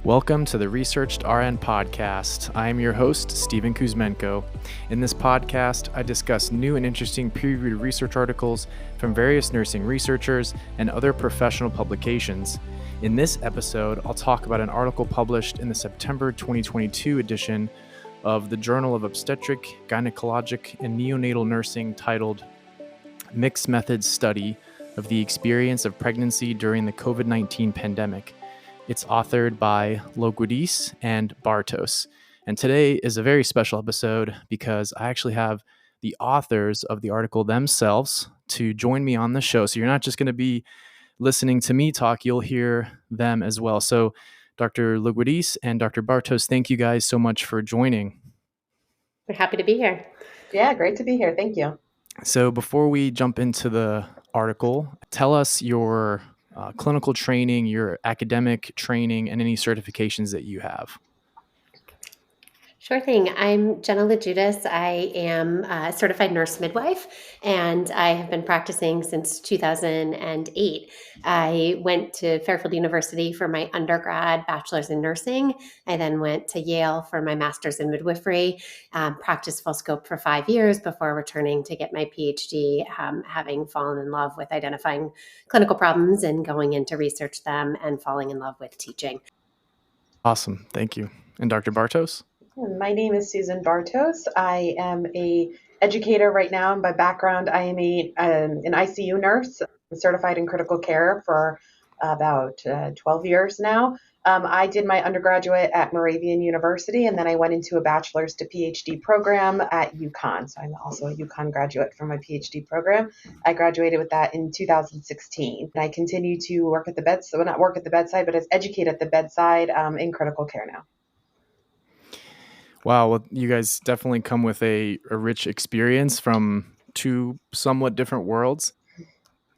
Welcome to the Researched RN podcast. I am your host, Stephen Kuzmenko. In this podcast, I discuss new and interesting peer-reviewed research articles from various nursing researchers and other professional publications. In this episode, I'll talk about an article published in the September 2022 edition of the Journal of Obstetric, Gynecologic, and Neonatal Nursing titled Mixed Methods Study of the Experience of Pregnancy During the COVID-19 Pandemic. It's authored by LoGiudice and Bartos. And today is a very special episode because I actually have the authors of the article themselves to join me on the show. So you're not just going to be listening to me talk, you'll hear them as well. So Dr. LoGiudice and Dr. Bartos, thank you guys so much for joining. We're happy to be here. Yeah, great to be here. Thank you. So before we jump into the article, tell us your clinical training, your academic training, and any certifications that you have. Sure thing. I'm Jenna LoGiudice. I am a certified nurse midwife, and I have been practicing since 2008. I went to Fairfield University for my undergrad bachelor's in nursing. I then went to Yale for my master's in midwifery, practiced full scope for 5 years before returning to get my PhD, having fallen in love with identifying clinical problems and going in to research them and falling in love with teaching. Awesome. Thank you. And Dr. Bartos? My name is Susan Bartos. I am an educator right now. By background, I am an ICU nurse. I'm certified in critical care for about 12 years now. I did my undergraduate at Moravian University, and then I went into a bachelor's to PhD program at UConn. So I'm also a UConn graduate from my PhD program. I graduated with that in 2016. And I continue to work at the bedside, well, not work at the bedside, but as educate at the bedside in critical care now. Wow, well, you guys definitely come with a rich experience from two somewhat different worlds.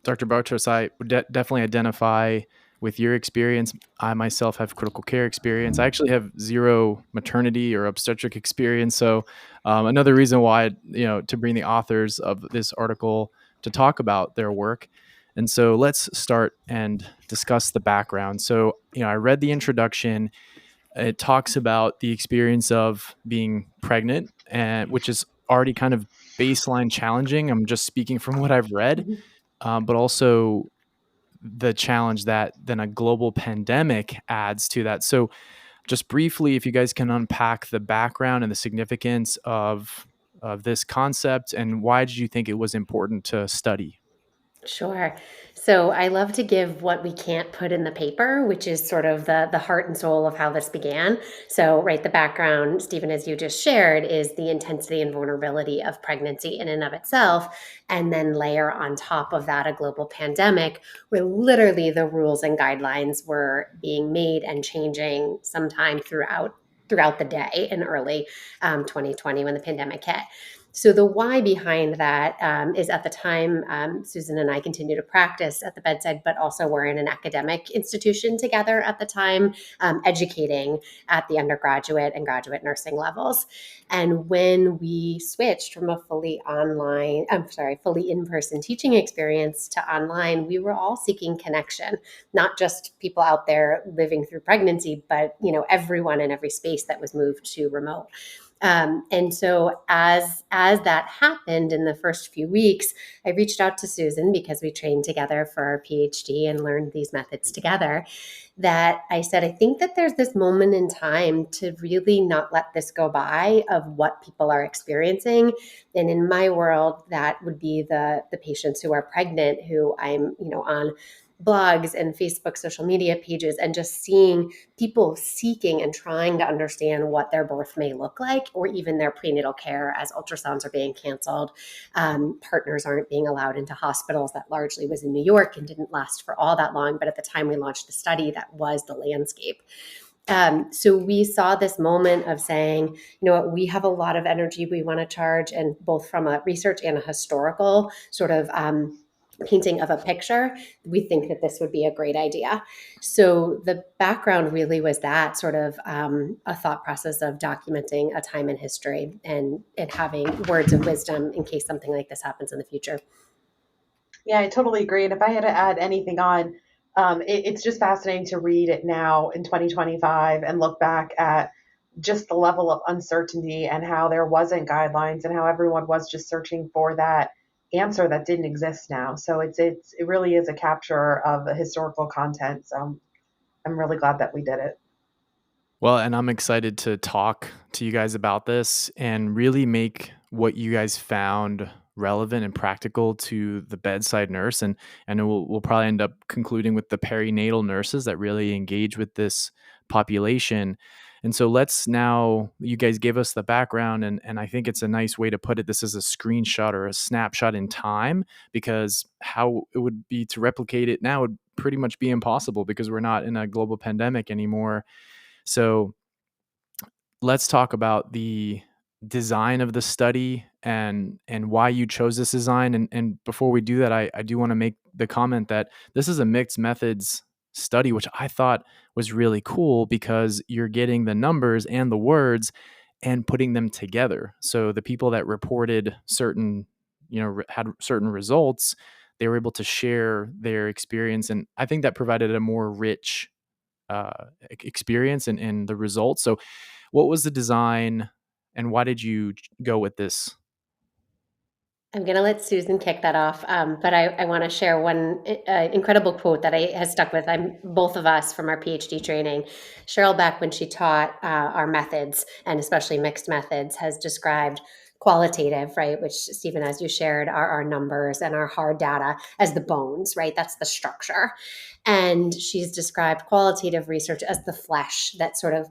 Dr. Bartos, I would definitely identify with your experience. I myself have critical care experience. I actually have zero maternity or obstetric experience. So another reason why, to bring the authors of this article to talk about their work. And so let's start and discuss the background. So, I read the introduction. It talks about the experience of being pregnant, which is already kind of baseline challenging. I'm just speaking from what I've read, but also the challenge that then a global pandemic adds to that. So just briefly, if you guys can unpack the background and the significance of this concept, and why did you think it was important to study? Sure. So I love to give what we can't put in the paper, which is sort of the heart and soul of how this began. So, right, the background, Stephen, as you just shared, is the intensity and vulnerability of pregnancy in and of itself, and then layer on top of that a global pandemic where literally the rules and guidelines were being made and changing sometime throughout the day in early 2020 when the pandemic hit. So the why behind that is at the time, Susan and I continue to practice at the bedside, but also we're in an academic institution together at the time, educating at the undergraduate and graduate nursing levels. And when we switched from a fully in-person teaching experience to online, we were all seeking connection, not just people out there living through pregnancy, but everyone in every space that was moved to remote. And so as that happened in the first few weeks, I reached out to Susan because we trained together for our PhD and learned these methods together, that I said, I think that there's this moment in time to really not let this go by of what people are experiencing. And in my world, that would be the patients who are pregnant, who I'm, on blogs and Facebook social media pages, and just seeing people seeking and trying to understand what their birth may look like, or even their prenatal care as ultrasounds are being canceled. Partners aren't being allowed into hospitals. That largely was in New York and didn't last for all that long. But at the time we launched the study, that was the landscape. So we saw this moment of saying, we have a lot of energy we want to charge, and both from a research and a historical sort of painting of a picture, we think that this would be a great idea. So the background really was that sort of a thought process of documenting a time in history and having words of wisdom in case something like this happens in the future. Yeah, I totally agree. And if I had to add anything on, It's just fascinating to read it now in 2025 and look back at just the level of uncertainty and how there wasn't guidelines and how everyone was just searching for that answer that didn't exist now. So it really is a capture of the historical content. So I'm really glad that we did it. Well, and I'm excited to talk to you guys about this and really make what you guys found relevant and practical to the bedside nurse. And we'll probably end up concluding with the perinatal nurses that really engage with this population. And so let's now, you guys gave us the background, and I think it's a nice way to put it. This is a screenshot or a snapshot in time, because how it would be to replicate it now would pretty much be impossible because we're not in a global pandemic anymore. So let's talk about the design of the study and why you chose this design. And before we do that, I do want to make the comment that this is a mixed methods study, which I thought was really cool because you're getting the numbers and the words and putting them together. So the people that reported certain, had certain results, they were able to share their experience. And I think that provided a more rich experience and the results. So what was the design and why did you go with this? I'm going to let Susan kick that off, but I want to share one incredible quote that has stuck with both of us from our PhD training. Cheryl Beck, when she taught our methods, and especially mixed methods, has described qualitative, right, which, Stephen, as you shared, are our numbers and our hard data, as the bones, right? That's the structure. And she's described qualitative research as the flesh that sort of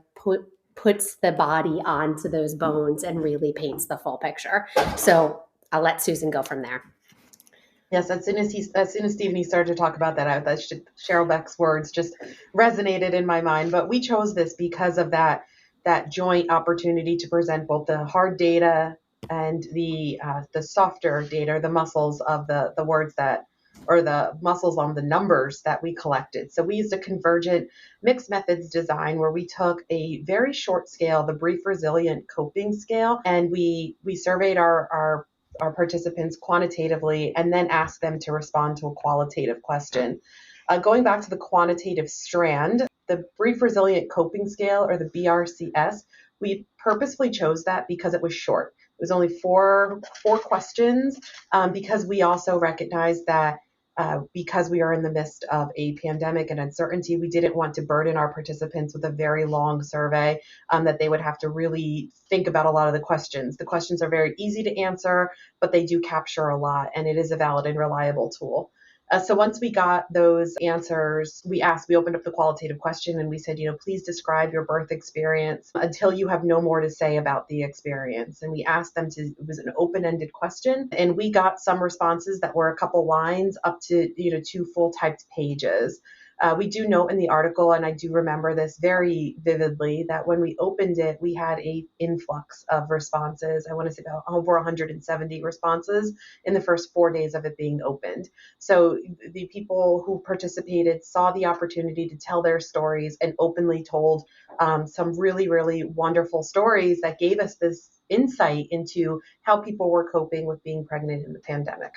puts the body onto those bones and really paints the full picture. So I'll let Susan go from there. Yes, as soon as Stephen started to talk about that, Cheryl Beck's words just resonated in my mind. But we chose this because of that joint opportunity to present both the hard data and the softer data, or the muscles of the words that, or the muscles on the numbers that we collected. So we used a convergent mixed methods design where we took a very short scale, the brief resilient coping scale, and we surveyed our participants quantitatively and then asked them to respond to a qualitative question. Going back to the quantitative strand, the Brief Resilient Coping Scale, or the BRCS, we purposefully chose that because it was short. It was only four questions, because we also recognized that because we are in the midst of a pandemic and uncertainty, we didn't want to burden our participants with a very long survey that they would have to really think about a lot of the questions. The questions are very easy to answer, but they do capture a lot, and it is a valid and reliable tool. So once we got those answers, we opened up the qualitative question and we said, please describe your birth experience until you have no more to say about the experience. And we asked them it was an open-ended question, and we got some responses that were a couple lines up to, 2 full typed pages. We do note in the article, and I do remember this very vividly, that when we opened it, we had an influx of responses. I want to say about over 170 responses in the first 4 days of it being opened. So the people who participated saw the opportunity to tell their stories and openly told some really, really wonderful stories that gave us this insight into how people were coping with being pregnant in the pandemic.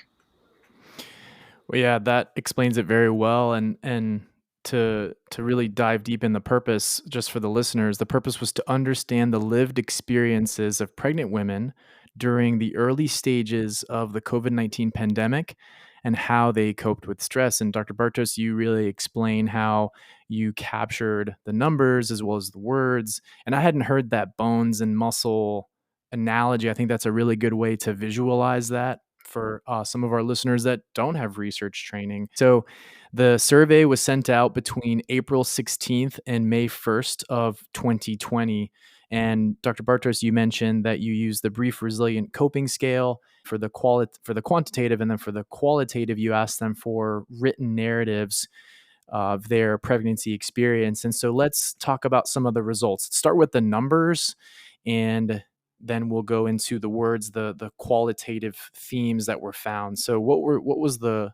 Well, yeah, that explains it very well. And to really dive deep in the purpose, just for the listeners, the purpose was to understand the lived experiences of pregnant women during the early stages of the COVID-19 pandemic and how they coped with stress. And Dr. Bartos, you really explain how you captured the numbers as well as the words. And I hadn't heard that bones and muscle analogy. I think that's a really good way to visualize that for some of our listeners that don't have research training. So the survey was sent out between April 16th and May 1st of 2020. And Dr. Bartos, you mentioned that you use the brief resilient coping scale for the quantitative, and then for the qualitative, you asked them for written narratives of their pregnancy experience. And so let's talk about some of the results. Start with the numbers, and then we'll go into the words, the qualitative themes that were found. So what was the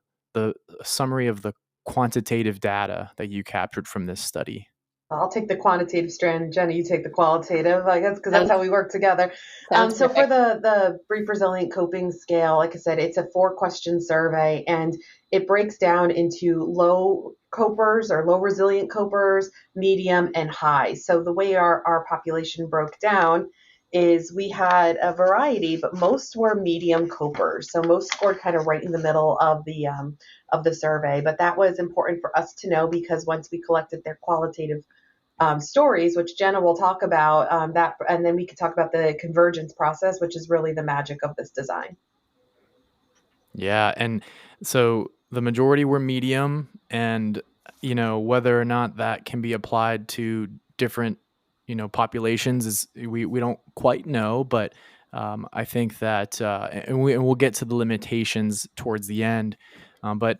summary of the quantitative data that you captured from this study? I'll take the quantitative strand. Jenna, you take the qualitative, I guess, because that's how we work together. So for the Brief Resilient Coping Scale, like I said, it's a 4-question survey, and it breaks down into low copers or low resilient copers, medium, and high. So the way our population broke down is we had a variety, but most were medium copers. So most scored kind of right in the middle of the survey. But that was important for us to know because once we collected their qualitative stories, which Jenna will talk about, and then we could talk about the convergence process, which is really the magic of this design. Yeah, and so the majority were medium, and whether or not that can be applied to different populations is we don't quite know, but I think that and we'll get to the limitations towards the end, but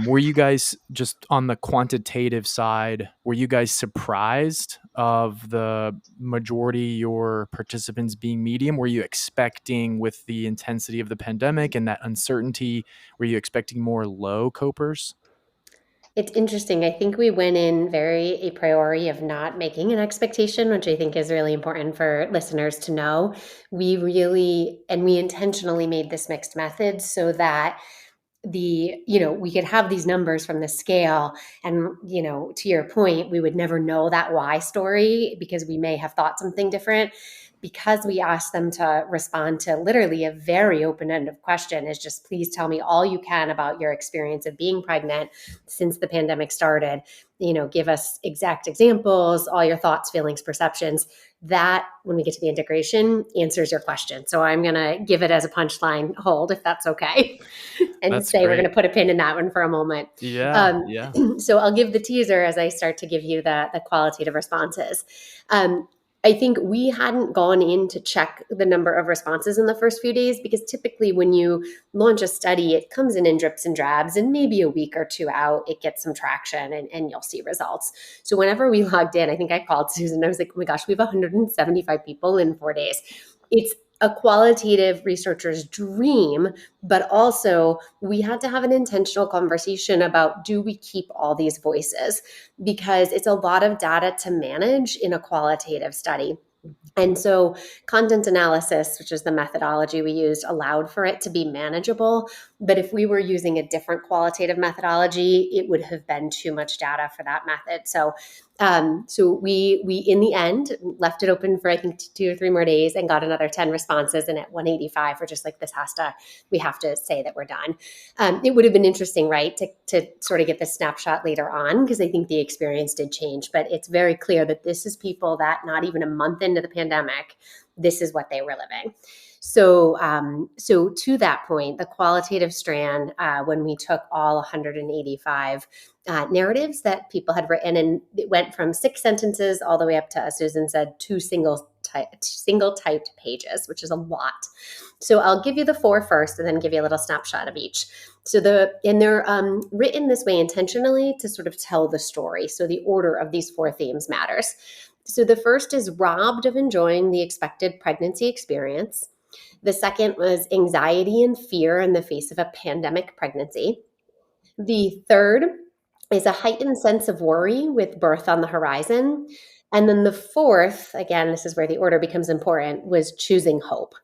were you guys just on the quantitative side? Were you guys surprised of the majority of your participants being medium? Were you expecting, with the intensity of the pandemic and that uncertainty, were you expecting more low copers? It's interesting. I think we went in very a priori of not making an expectation, which I think is really important for listeners to know. We intentionally made this mixed method so that we could have these numbers from the scale, and to your point, we would never know that why story because we may have thought something different. Because we asked them to respond to literally a very open-ended question, is just please tell me all you can about your experience of being pregnant since the pandemic started. Give us exact examples, all your thoughts, feelings, perceptions. That, when we get to the integration, answers your question. So I'm going to give it as a punchline hold, if that's okay, and That's say we're going great. to put a pin in that one for a moment. Yeah, yeah. So I'll give the teaser as I start to give you the qualitative responses. I think we hadn't gone in to check the number of responses in the first few days because typically when you launch a study, it comes in drips and drabs, and maybe a week or two out, it gets some traction and you'll see results. So whenever we logged in, I think I called Susan. I was like, oh my gosh, we have 175 people in 4 days. It's a qualitative researcher's dream, but also we had to have an intentional conversation about, do we keep all these voices? Because it's a lot of data to manage in a qualitative study. And so content analysis, which is the methodology we used, allowed for it to be manageable. But if we were using a different qualitative methodology, it would have been too much data for that method. So we in the end left it open for I think 2 or 3 more days and got another 10 responses. And at 185, we're just like, we have to say that we're done. It would have been interesting, right, to sort of get the snapshot later on, because I think the experience did change. But it's very clear that this is people that not even a month into the pandemic, this is what they were living. So to that point, the qualitative strand, when we took all 185 narratives that people had written, and it went from 6 sentences all the way up to, as Susan said, 2 single typed pages, which is a lot. So I'll give you the 4 first, and then give you a little snapshot of each. So they're written this way intentionally to sort of tell the story. So the order of these 4 themes matters. So the first is robbed of enjoying the expected pregnancy experience. The second was anxiety and fear in the face of a pandemic pregnancy. The third is a heightened sense of worry with birth on the horizon. And then the fourth, again, this is where the order becomes important, was choosing hope.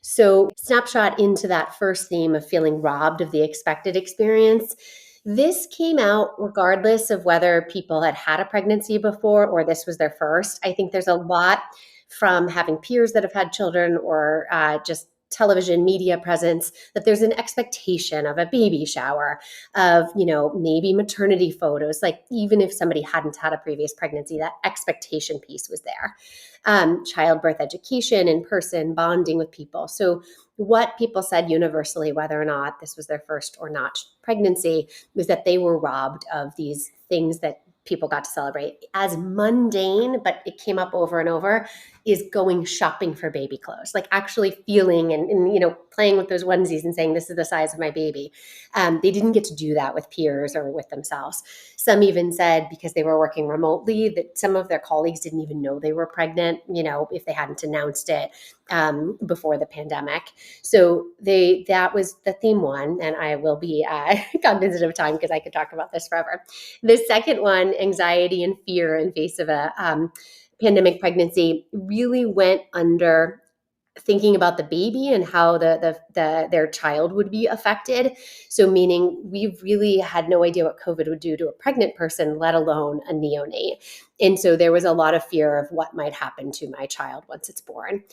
So, snapshot into that first theme of feeling robbed of the expected experience. This came out regardless of whether people had had a pregnancy before or this was their first. I think there's a lot from having peers that have had children or just television media presence, that there's an expectation of a baby shower, of maybe maternity photos. Like, even if somebody hadn't had a previous pregnancy, that expectation piece was there. Childbirth education, in person, bonding with people. So what people said universally, whether or not this was their first or not pregnancy, was that they were robbed of these things that people got to celebrate. As mundane, but it came up over and over, is going shopping for baby clothes, like actually feeling and playing with those onesies and saying, this is the size of my baby. They didn't get to do that with peers or with themselves. Some even said, because they were working remotely, that some of their colleagues didn't even know they were pregnant, if they hadn't announced it before the pandemic. So that was the theme one, and I will be cognizant of time because I could talk about this forever. The second one, anxiety and fear in face of a pandemic pregnancy, really went under thinking about the baby and how their child would be affected. So meaning we really had no idea what COVID would do to a pregnant person, let alone a neonate. And so there was a lot of fear of what might happen to my child once it's born.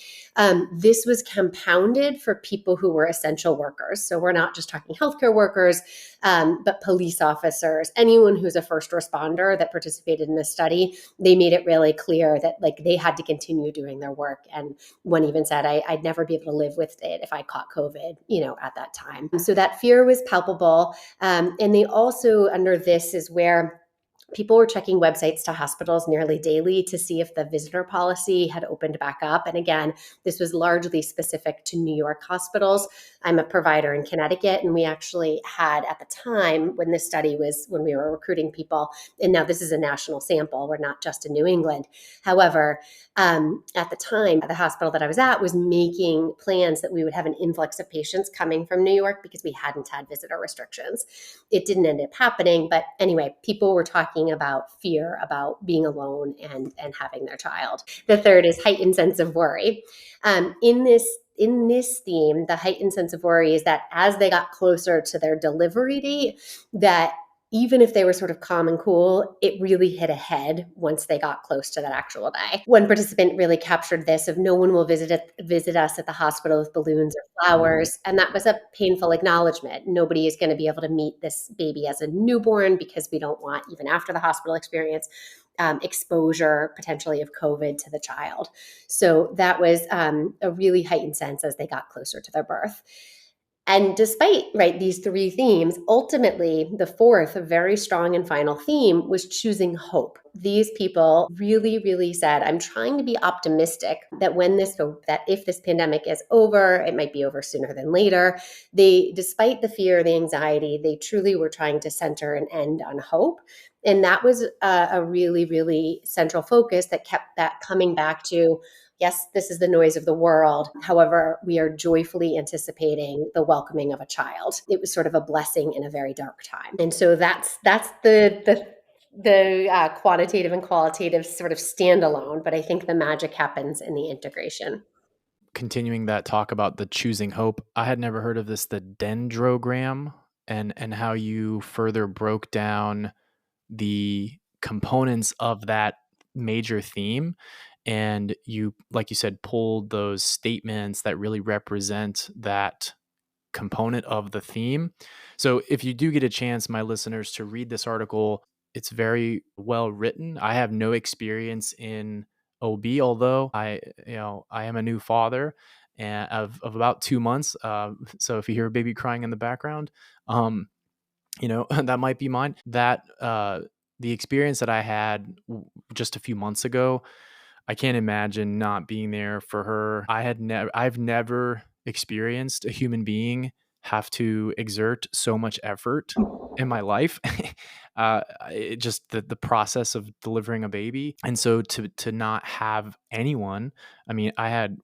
This was compounded for people who were essential workers. So we're not just talking healthcare workers, but police officers, anyone who's a first responder that participated in this study. They made it really clear that like they had to continue doing their work. And one even said, I'd never be able to live with it if I caught COVID, at that time. So that fear was palpable. And they also, under this, is where people were checking websites to hospitals nearly daily to see if the visitor policy had opened back up. And again, this was largely specific to New York hospitals. I'm a provider in Connecticut, and we actually had at the time when this study was, when we were recruiting people, and now this is a national sample, we're not just in New England. However, at the time, the hospital that I was at was making plans that we would have an influx of patients coming from New York because we hadn't had visitor restrictions. It didn't end up happening, but anyway, people were talking about fear about being alone and having their child. The third is heightened sense of worry. In this theme, the heightened sense of worry is that as they got closer to their delivery date, that even if they were sort of calm and cool, it really hit a head once they got close to that actual day. One participant really captured this of no one will visit us at the hospital with balloons or flowers. And that was a painful acknowledgement. Nobody is going to be able to meet this baby as a newborn because we don't want, even after the hospital experience, exposure potentially of COVID to the child. So that was a really heightened sense as they got closer to their birth. And despite, these three themes, ultimately the fourth, a very strong and final theme, was choosing hope. These people really, really said, I'm trying to be optimistic that that if this pandemic is over, it might be over sooner than later. Despite the fear, the anxiety, they truly were trying to center and end on hope. And that was a really, really central focus that kept that coming back to, yes, this is the noise of the world. However, we are joyfully anticipating the welcoming of a child. It was sort of a blessing in a very dark time. And so that's the quantitative and qualitative sort of standalone, but I think the magic happens in the integration. Continuing that talk about the choosing hope, I had never heard of this, the dendrogram, and how you further broke down the components of that major theme, and you, like you said, pulled those statements that really represent that component of the theme. So if you do get a chance, my listeners, to read this article, it's very well written. I have no experience in OB, although I am a new father and of about 2 months. So if you hear a baby crying in the background, that might be mine. That the experience that I had just a few months ago, I can't imagine not being there for her. I've never experienced a human being have to exert so much effort in my life. Just the process of delivering a baby, and so to not have anyone. I mean,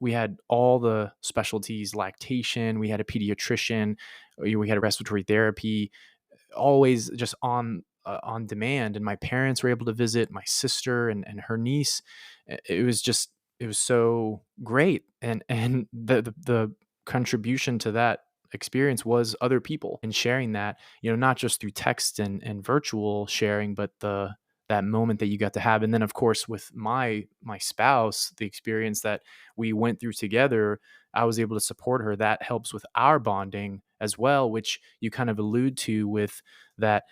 we had all the specialties: lactation, we had a pediatrician, we had a respiratory therapy, always just on demand. And my parents were able to visit, my sister and her niece. It was so great. And the contribution to that experience was other people and sharing that, not just through text and virtual sharing, but that moment that you got to have. And then of course with my spouse, the experience that we went through together, I was able to support her. That helps with our bonding as well, which you kind of allude to with that.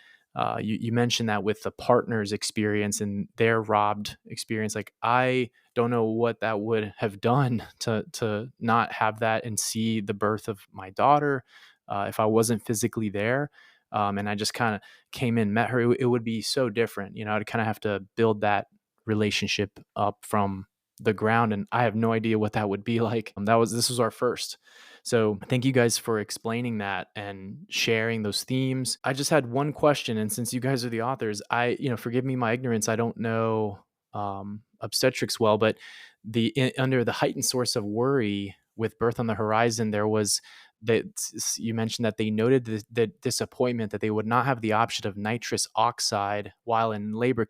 You mentioned that with the partner's experience and their robbed experience. Like, I don't know what that would have done to not have that and see the birth of my daughter if I wasn't physically there. And I just kind of came in, met her. It would be so different. I'd kind of have to build that relationship up from the ground, and I have no idea what that would be like. This was our first. So thank you guys for explaining that and sharing those themes. I just had one question, and since you guys are the authors, forgive me my ignorance. I don't know obstetrics well, but under the heightened source of worry with birth on the horizon, there was that you mentioned that they noted the disappointment that they would not have the option of nitrous oxide while in labor.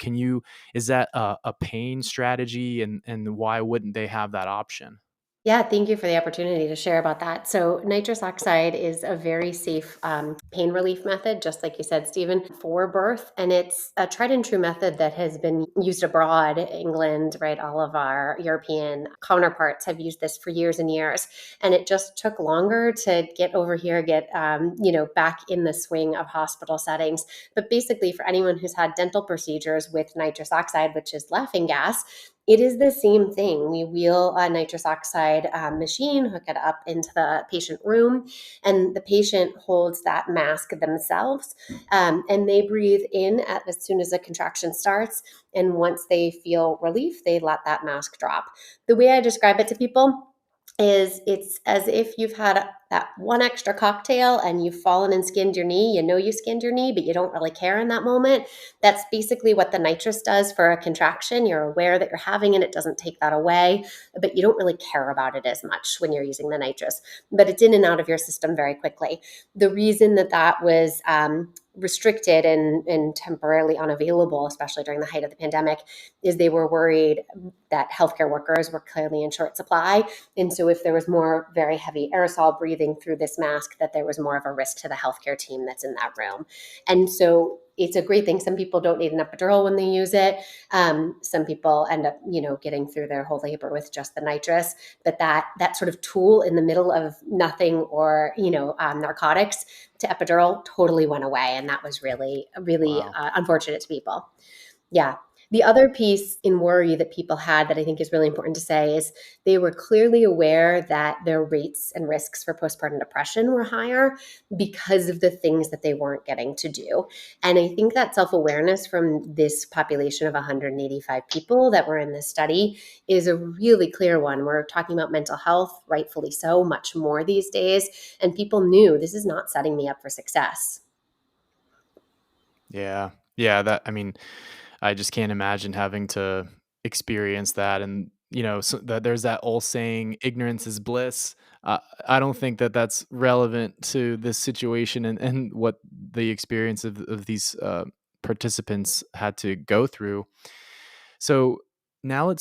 Is that a pain strategy, and why wouldn't they have that option? Yeah, thank you for the opportunity to share about that. So, nitrous oxide is a very safe pain relief method, just like you said, Stephen, for birth. And it's a tried and true method that has been used abroad, England, right? All of our European counterparts have used this for years and years. And it just took longer to get over here, get, back in the swing of hospital settings. But basically, for anyone who's had dental procedures with nitrous oxide, which is laughing gas, it is the same thing. We wheel a nitrous oxide machine, hook it up into the patient room, and the patient holds that mask themselves. And they breathe in as soon as a contraction starts. And once they feel relief, they let that mask drop. The way I describe it to people is it's as if you've had that one extra cocktail and you've fallen and skinned your knee. You know you skinned your knee, but you don't really care in that moment. That's basically what the nitrous does for a contraction. You're aware that you're having it. It doesn't take that away, but you don't really care about it as much when you're using the nitrous. But it's in and out of your system very quickly. The reason that was restricted and temporarily unavailable, especially during the height of the pandemic, is they were worried that healthcare workers were clearly in short supply. And so if there was more very heavy aerosol breathing through this mask, that there was more of a risk to the healthcare team that's in that room. And so it's a great thing. Some people don't need an epidural when they use it. Some people end up, getting through their whole labor with just the nitrous. But that sort of tool in the middle of nothing or, narcotics to epidural totally went away. And that was really, really Wow. unfortunate to people. Yeah. The other piece in worry that people had that I think is really important to say is they were clearly aware that their rates and risks for postpartum depression were higher because of the things that they weren't getting to do. And I think that self-awareness from this population of 185 people that were in this study is a really clear one. We're talking about mental health, rightfully so, much more these days. And people knew this is not setting me up for success. Yeah. Yeah, I just can't imagine having to experience that. And, so that there's that old saying, ignorance is bliss. I don't think that that's relevant to this situation and what the experience of these participants had to go through. So now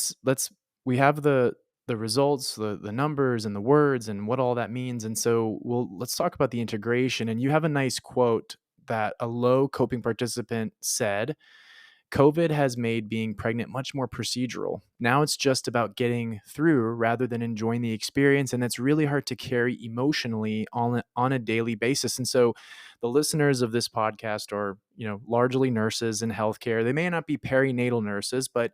we have the results, the numbers and the words and what all that means. And so let's talk about the integration. And you have a nice quote that a low coping participant said: COVID has made being pregnant much more procedural. Now it's just about getting through rather than enjoying the experience. And that's really hard to carry emotionally on a daily basis. And so the listeners of this podcast are, largely nurses in healthcare. They may not be perinatal nurses, but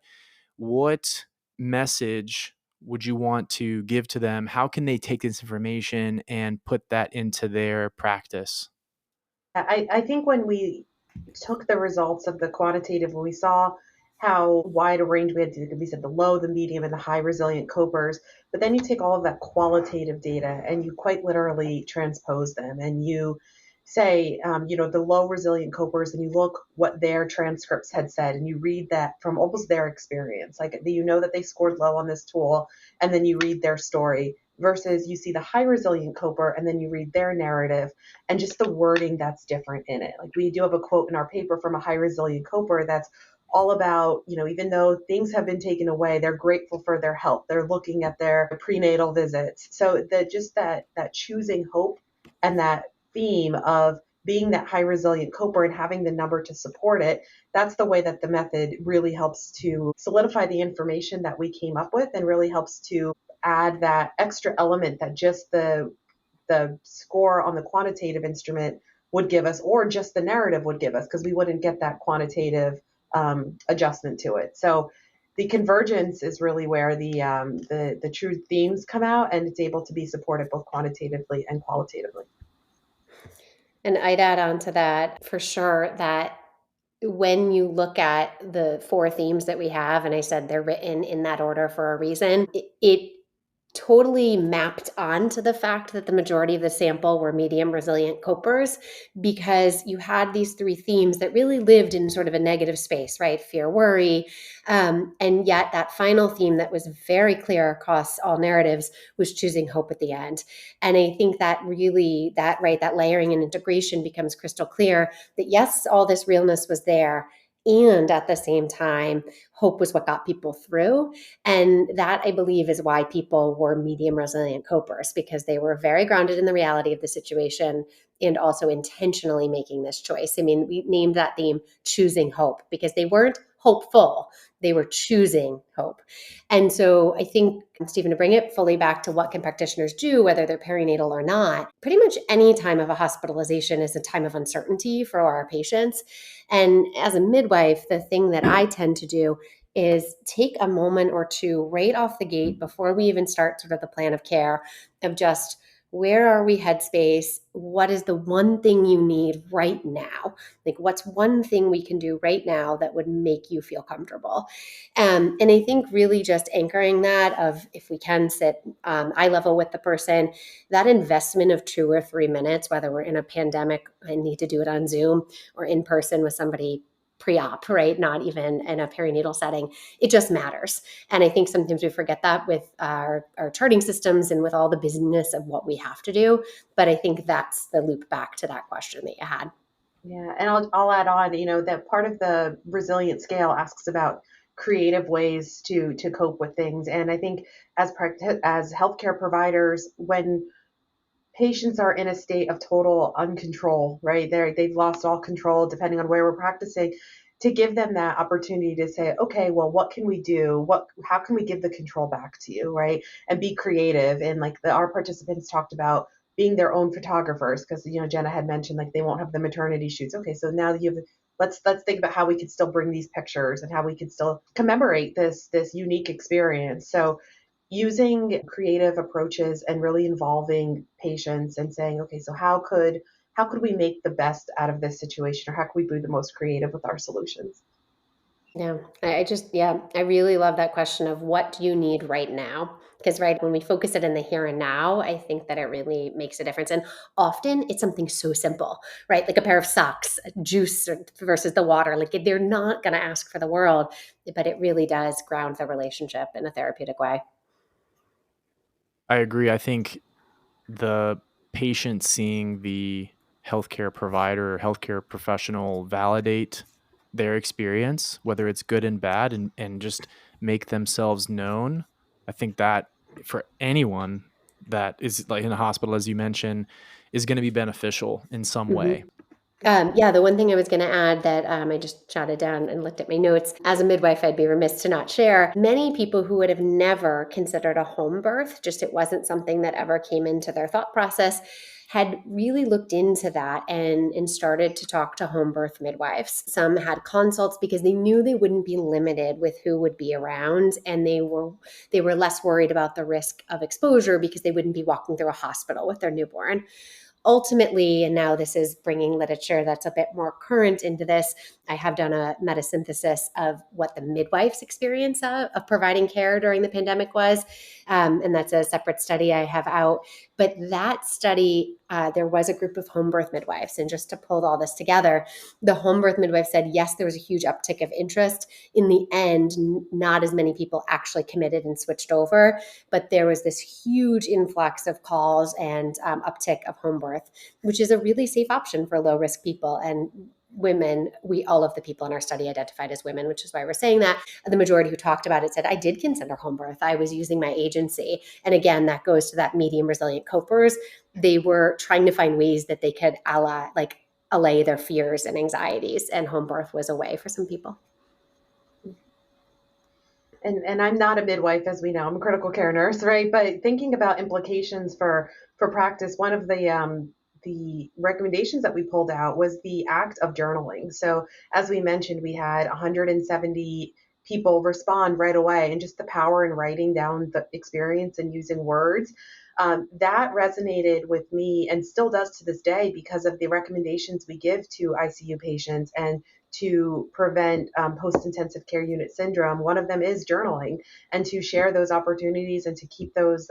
what message would you want to give to them? How can they take this information and put that into their practice? I think when we took the results of the quantitative, we saw how wide a range we had to, we said the low, the medium, and the high resilient copers. But then you take all of that qualitative data and you quite literally transpose them and you say, the low resilient copers, and you look what their transcripts had said and you read that from almost their experience. Like, that they scored low on this tool, and then you read their story versus you see the high resilient coper and then you read their narrative and just the wording that's different in it. Like, we do have a quote in our paper from a high resilient coper that's all about, even though things have been taken away, they're grateful for their health. They're looking at their prenatal visits. So that choosing hope and that theme of being that high resilient coper and having the number to support it, that's the way that the method really helps to solidify the information that we came up with and really helps to add that extra element that just the score on the quantitative instrument would give us, or just the narrative would give us, because we wouldn't get that quantitative adjustment to it. So the convergence is really where the true themes come out, and it's able to be supported both quantitatively and qualitatively. And I'd add on to that for sure that when you look at the four themes that we have, and I said they're written in that order for a reason, it totally mapped onto the fact that the majority of the sample were medium resilient copers, because you had these three themes that really lived in sort of a negative space, right? Fear, worry. And yet that final theme that was very clear across all narratives was choosing hope at the end. And I think that really, that layering and integration becomes crystal clear that yes, all this realness was there. And at the same time, hope was what got people through. And that, I believe, is why people were medium resilient copers, because they were very grounded in the reality of the situation and also intentionally making this choice. I mean, we named that theme Choosing Hope because they weren't hopeful, they were choosing hope. And so I think, Stephen, to bring it fully back to what can practitioners do, whether they're perinatal or not, pretty much any time of a hospitalization is a time of uncertainty for our patients. And as a midwife, the thing that I tend to do is take a moment or two right off the gate before we even start sort of the plan of care of just where are we headspace? What is the one thing you need right now? Like, what's one thing we can do right now that would make you feel comfortable? And I think really just anchoring that of if we can sit eye level with the person, that investment of 2 or 3 minutes, whether we're in a pandemic and need to do it on Zoom or in person with somebody pre-op, right? Not even in a perinatal setting. It just matters. And I think sometimes we forget that with our charting systems and with all the busyness of what we have to do. But I think that's the loop back to that question that you had. Yeah, and I'll add on, that part of the resilient scale asks about creative ways to cope with things. And I think as healthcare providers, when patients are in a state of total uncontrol, right? They've lost all control depending on where we're practicing, to give them that opportunity to say, okay, well, what can we do? How can we give the control back to you, right? And be creative. And like our participants talked about being their own photographers, because Jenna had mentioned like they won't have the maternity shoots. Okay, so now let's think about how we could still bring these pictures and how we could still commemorate this unique experience. So using creative approaches and really involving patients and saying, okay, so how could we make the best out of this situation, or how could we be the most creative with our solutions? Yeah, I really love that question of what do you need right now? Because, right, when we focus it in the here and now, I think that it really makes a difference. And often it's something so simple, right? Like a pair of socks, juice versus the water. Like they're not going to ask for the world, but it really does ground the relationship in a therapeutic way. I agree. I think the patient seeing the healthcare provider or healthcare professional validate their experience, whether it's good and bad, and just make themselves known. I think that for anyone that is like in a hospital, as you mentioned, is going to be beneficial in some way. Mhm. Yeah, the one thing I was going to add that I just jotted down and looked at my notes. As a midwife, I'd be remiss to not share. Many people who would have never considered a home birth, just it wasn't something that ever came into their thought process, had really looked into that and started to talk to home birth midwives. Some had consults because they knew they wouldn't be limited with who would be around, and they were less worried about the risk of exposure because they wouldn't be walking through a hospital with their newborn. Ultimately, and now this is bringing literature that's a bit more current into this, I have done a metasynthesis of what the midwife's experience of providing care during the pandemic was. And that's a separate study I have out. But that study, there was a group of home birth midwives. And just to pull all this together, the home birth midwife said, yes, there was a huge uptick of interest. In the end, not as many people actually committed and switched over, but there was this huge influx of calls and uptick of home birth, which is a really safe option for low risk people. And women, all of the people in our study identified as women, which is why we're saying that. The majority who talked about it said, I did consider home birth. I was using my agency. And again, that goes to that medium resilient copers. They were trying to find ways that they could allay their fears and anxieties. And home birth was a way for some people. And I'm not a midwife, as we know. I'm a critical care nurse, right? But thinking about implications for practice, one of the recommendations that we pulled out was the act of journaling. So as we mentioned, we had 170 people respond right away, and just the power in writing down the experience and using words. That resonated with me and still does to this day because of the recommendations we give to ICU patients and to prevent post-intensive care unit syndrome. One of them is journaling, and to share those opportunities and to keep those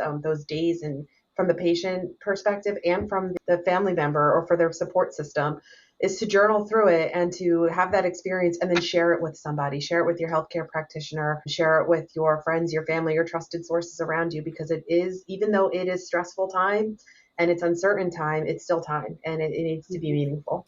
days and from the patient perspective and from the family member or for their support system, is to journal through it and to have that experience and then share it with somebody, share it with your healthcare practitioner, share it with your friends, your family, your trusted sources around you, because it is, even though it is stressful time and it's uncertain time, it's still time, and it needs to be meaningful.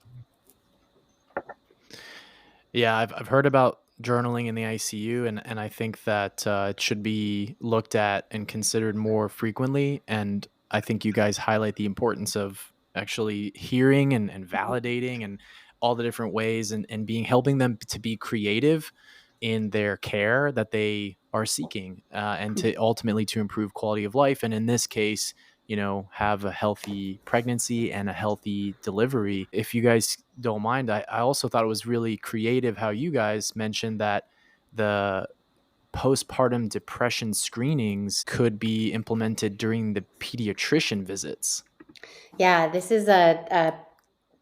Yeah, I've heard about journaling in the ICU, and I think that it should be looked at and considered more frequently. And I think you guys highlight the importance of actually hearing and validating and all the different ways, and being helping them to be creative in their care that they are seeking, and to ultimately to improve quality of life. And in this case, have a healthy pregnancy and a healthy delivery. If you guys don't mind, I also thought it was really creative how you guys mentioned that the postpartum depression screenings could be implemented during the pediatrician visits. Yeah, this is a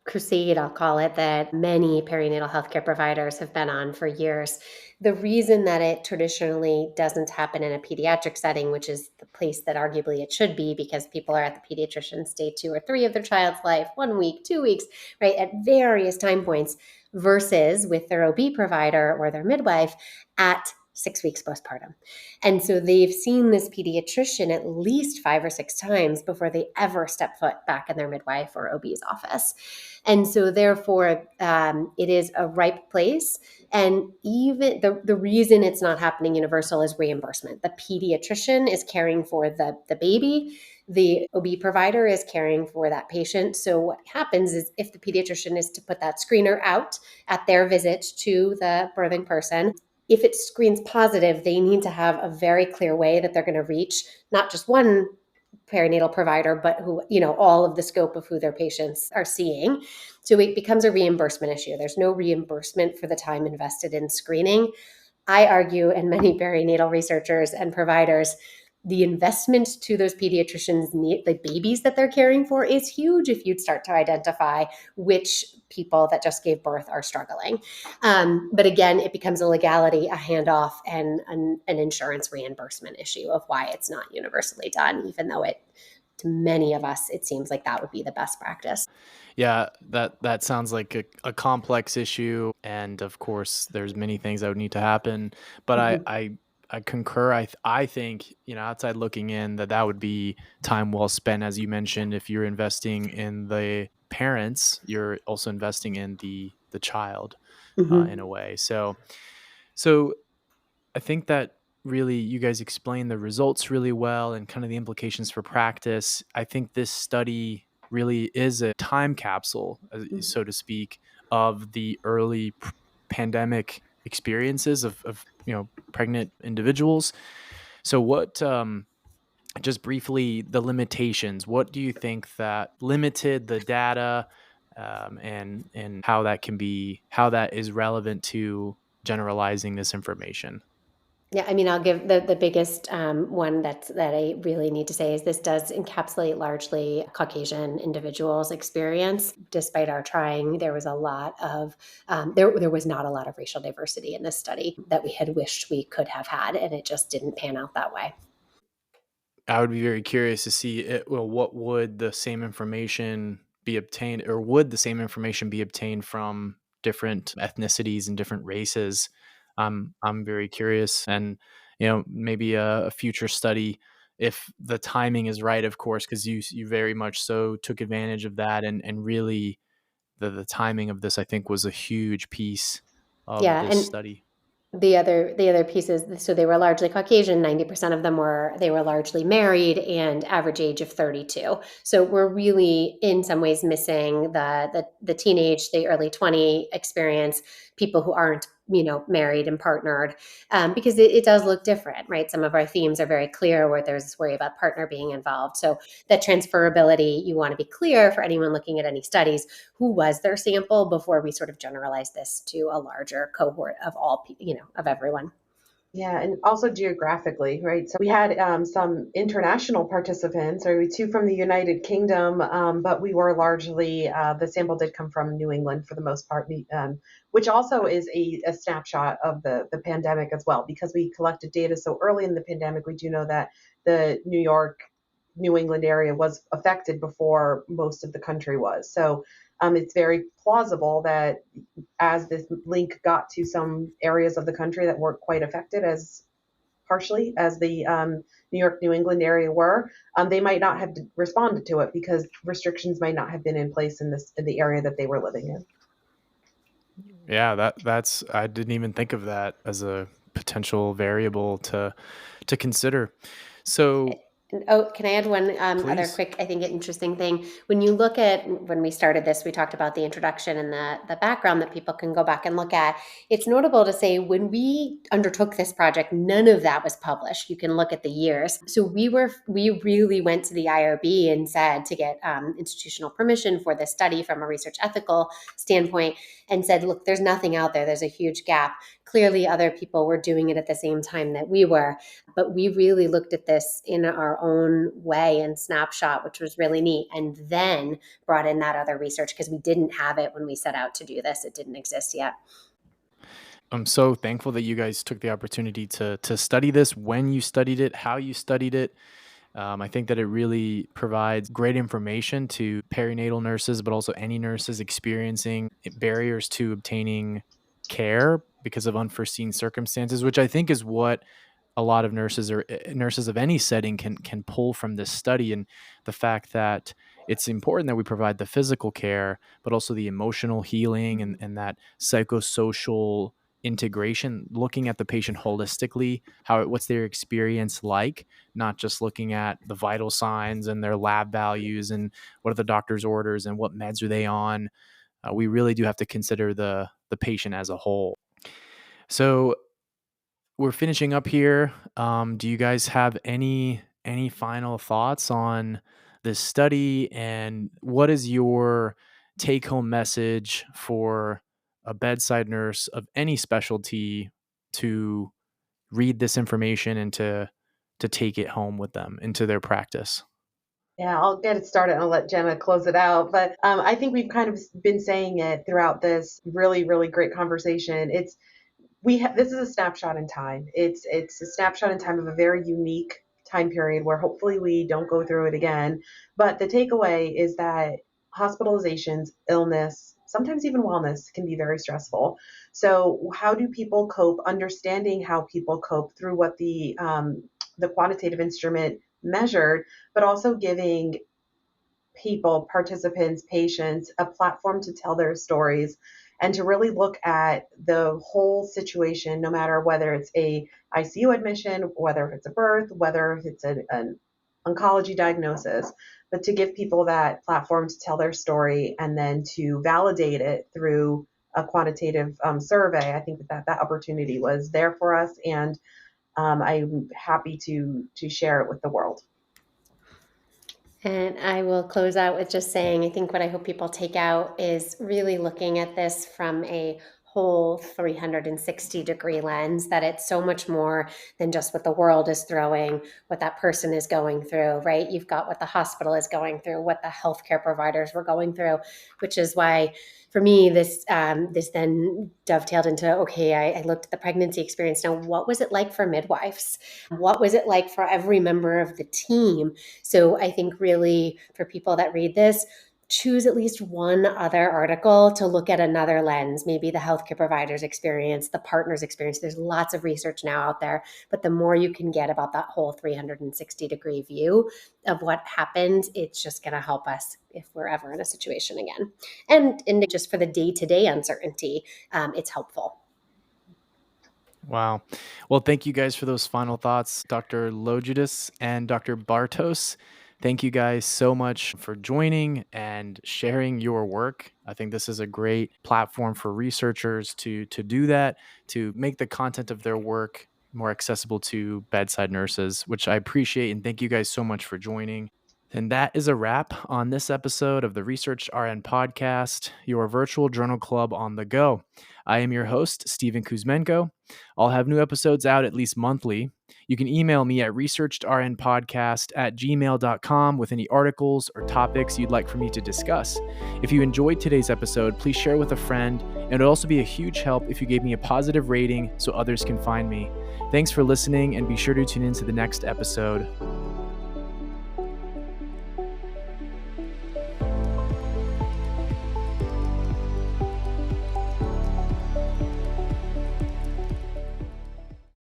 crusade, I'll call it, that many perinatal healthcare providers have been on for years. The reason that it traditionally doesn't happen in a pediatric setting, which is the place that arguably it should be, because people are at the pediatrician's day 2 or 3 of their child's life, 1 week, 2 weeks, right, at various time points, versus with their OB provider or their midwife at 6 weeks postpartum. And so they've seen this pediatrician at least 5 or 6 times before they ever step foot back in their midwife or OB's office. And so, therefore, it is a ripe place. And even the reason it's not happening universal is reimbursement. The pediatrician is caring for the baby. The OB provider is caring for that patient. So what happens is, if the pediatrician is to put that screener out at their visit to the birthing person, if it screens positive, they need to have a very clear way that they're going to reach not just one perinatal provider, but all of the scope of who their patients are seeing. So it becomes a reimbursement issue. There's no reimbursement for the time invested in screening. I argue, and many perinatal researchers and providers, the investment to those pediatricians, the babies that they're caring for, is huge if you'd start to identify which people that just gave birth are struggling. But again, it becomes a legality, a handoff, and an insurance reimbursement issue of why it's not universally done, even though to many of us, it seems like that would be the best practice. Yeah, that sounds like a complex issue, and of course, there's many things that would need to happen. But I Mhm. I, I concur. I think, outside looking in, that would be time well spent, as you mentioned. If you're investing in the parents, you're also investing in the child, in Mhm. a way. So I think that really you guys explained the results really well and kind of the implications for practice. I think this study really is a time capsule, so to speak, of the early pandemic experiences of pregnant individuals. So what just briefly, the limitations, what do you think that limited the data, and how that is relevant to generalizing this information? Yeah, I mean, I'll give the biggest one that I really need to say is this does encapsulate largely Caucasian individuals' experience. Despite our trying, there was a lot of there was not a lot of racial diversity in this study that we had wished we could have had, and it just didn't pan out that way. I would be very curious to see what would the same information be obtained, or would the same information be obtained from different ethnicities and different races? I'm very curious, and maybe a future study, if the timing is right, of course, because you very much so took advantage of that, and really the timing of this, I think, was a huge piece of Yeah, this and study. the other pieces, so they were largely Caucasian. 90% of them were largely married, and average age of 32. So we're really in some ways missing the teenage, the early 20 experience, people who aren't married and partnered, because it does look different, right? Some of our themes are very clear where there's this worry about partner being involved. So that transferability, you want to be clear for anyone looking at any studies, who was their sample before we sort of generalize this to a larger cohort of of everyone. Yeah, and also geographically, right? So we had some international participants, or two from the United Kingdom, but we were largely, the sample did come from New England for the most part, which also is a snapshot of the pandemic as well, because we collected data so early in the pandemic. We do know that the New York, New England area was affected before most of the country was. So it's very plausible that as this link got to some areas of the country that weren't quite affected as harshly as the New York, New England area were, they might not have responded to it because restrictions might not have been in place in the area that they were living in. Yeah, that's I didn't even think of that as a potential variable to consider. So And, oh, can I add one other please. quick, I think, interesting thing? When you look at when we started this, we talked about the introduction and the background that people can go back and look at. It's notable to say when we undertook this project, none of that was published. You can look at the years. So we really went to the IRB and said to get institutional permission for this study from a research ethical standpoint, and said, look, there's nothing out there. There's a huge gap. Clearly, other people were doing it at the same time that we were. But we really looked at this in our own way and snapshot, which was really neat, and then brought in that other research because we didn't have it when we set out to do this. It didn't exist yet. I'm so thankful that you guys took the opportunity to study this, when you studied it, how you studied it. I think that it really provides great information to perinatal nurses, but also any nurses experiencing barriers to obtaining care because of unforeseen circumstances, which I think is what a lot of nurses or nurses of any setting can pull from this study, and the fact that it's important that we provide the physical care, but also the emotional healing and that psychosocial integration, looking at the patient holistically, what's their experience like, not just looking at the vital signs and their lab values and what are the doctor's orders and what meds are they on. We really do have to consider the patient as a whole. So we're finishing up here. Do you guys have any final thoughts on this study, and what is your take home message for a bedside nurse of any specialty to read this information and to take it home with them into their practice? Yeah, I'll get it started and I'll let Jenna close it out. But I think we've kind of been saying it throughout this really, really great conversation. This is a snapshot in time. It's a snapshot in time of a very unique time period where hopefully we don't go through it again. But the takeaway is that hospitalizations, illness, sometimes even wellness can be very stressful. So how do people cope? Understanding how people cope through what the quantitative instrument measured, but also giving people, participants, patients, a platform to tell their stories and to really look at the whole situation, no matter whether it's a ICU admission, whether it's a birth, whether it's an oncology diagnosis, but to give people that platform to tell their story and then to validate it through a quantitative survey. I think that opportunity was there for us, and I'm happy to share it with the world. And I will close out with just saying, I think what I hope people take out is really looking at this from a whole 360-degree lens, that it's so much more than just what the world is throwing, what that person is going through, right? You've got what the hospital is going through, what the healthcare providers were going through, which is why for me, this then dovetailed into, okay, I looked at the pregnancy experience. Now, what was it like for midwives? What was it like for every member of the team? So I think really for people that read this, choose at least one other article to look at another lens, maybe the healthcare provider's experience, the partner's experience. There's lots of research now out there, but the more you can get about that whole 360-degree view of what happened, it's just going to help us if we're ever in a situation again. And just for the day-to-day uncertainty, it's helpful. Wow. Well, thank you guys for those final thoughts, Dr. LoGiudice and Dr. Bartos. Thank you guys so much for joining and sharing your work. I think this is a great platform for researchers to do that, to make the content of their work more accessible to bedside nurses, which I appreciate. And thank you guys so much for joining. And that is a wrap on this episode of the Research RN podcast, your virtual journal club on the go. I am your host, Stephen Kuzmenko. I'll have new episodes out at least monthly. You can email me at researchedrnpodcast@gmail.com with any articles or topics you'd like for me to discuss. If you enjoyed today's episode, please share with a friend, and it would also be a huge help if you gave me a positive rating so others can find me. Thanks for listening, and be sure to tune in to the next episode.